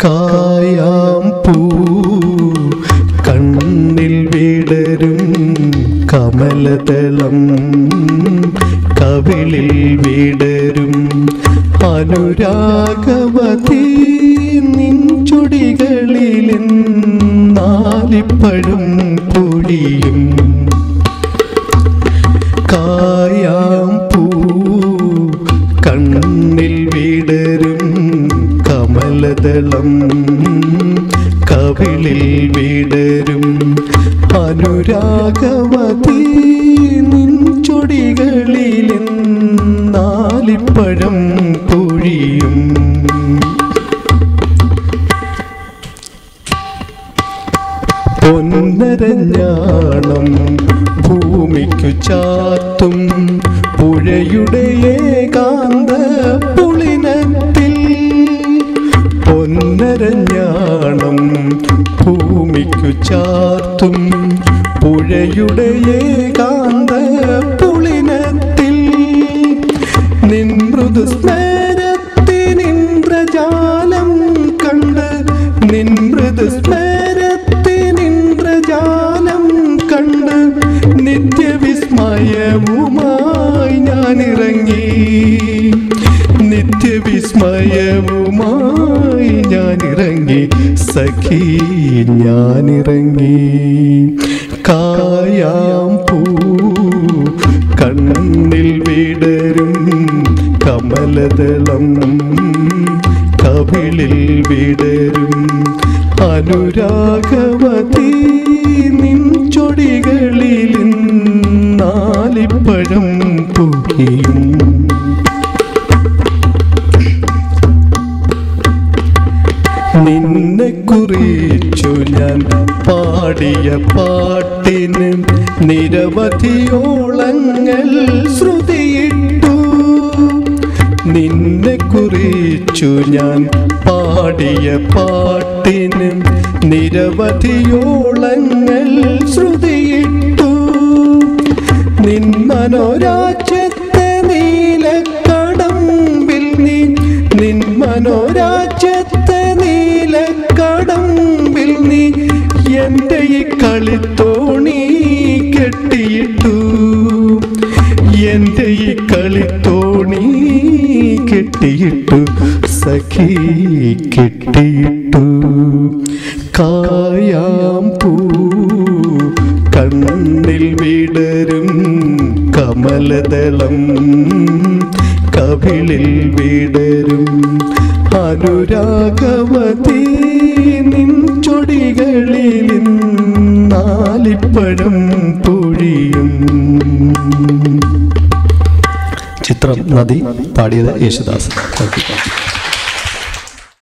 കായാം പൂ കണ്ണിൽ വിടരും കമലദളം കവിളിൽ വിടരും അനുരാഗവതി നിൻ ചുടികളിൽ നാലിപ്പഴും പൊഴിയും. കായാം പൂ കണ്ണിൽ വിടരും കമലദളം കവിളിൽ വിടരും അനുരാഗവതി നിൻ ചുടികളിൽ നാലിപ്പഴം പൊഴിയും. പൊന്നരഞ്ഞാണം ഭൂമിക്കു ചാത്തും പുഴയുടെ ഏകാന്ത പുളിനത്തിൽ. പൊന്നരഞ്ഞാണം ഭൂമിക്കു ചാത്തും പുഴയുടെ ഏകാന്ത പുളിനത്തിൽ. നിൻ മൃദുസ്മരത്തിനിന്ദ്രജാലം കണ്ട് നിൻ മൃദുസ്മരത്തിനിന്ദ്രജാലം കണ്ട് നിത്യവിസ്മയവുമായി ഞാനിറങ്ങി. നിത്യവിസ്മയവുമായി ഞാനിറങ്ങി സഖി ഞാനിറങ്ങി. കായാം പൂ കണ്ണിൽ വിടരും കമലദളം കവിളിൽ വിടരും അനുരാഗവതി നിൻ ചൊടികളിൽ നാലിപ്പഴം പൊഴിയും. നിന്നെ കുറിച്ചു ഞാൻ പാടിയ പാട്ടിന് നിരവധിയോളങ്ങൾ ശ്രുതിയിട്ടു. നിന്നെ കുറിച്ചു ഞാൻ പാടിയ പാട്ടിന് നിരവധിയോളങ്ങൾ ശ്രുതിയിട്ടു. നിൻ മനോരാജ്യത്തെ നീലക്കടമ്പിൽ നീ നിൻ മനോരാജ്യത്തെ നീലക്കടമ്പിൽ നീ എൻ്റെ ഈ കളിത്തോണി കെട്ടിയിട്ടു. എൻ്റെ ഈ കളിത്തോണി കെട്ടിയിട്ടു സഖി കെട്ടിയിട്ടു. കായാം പൂ കണ്ണിൽ വിടരും കമലദളം കവിളിൽ വിടരും അനുരാഗവതി നിൻ ചൊടികളിൽ നാലിപ്പഴം പൊഴിയും. ചിത്രം നദി, പാടിയത് യേശുദാസ്.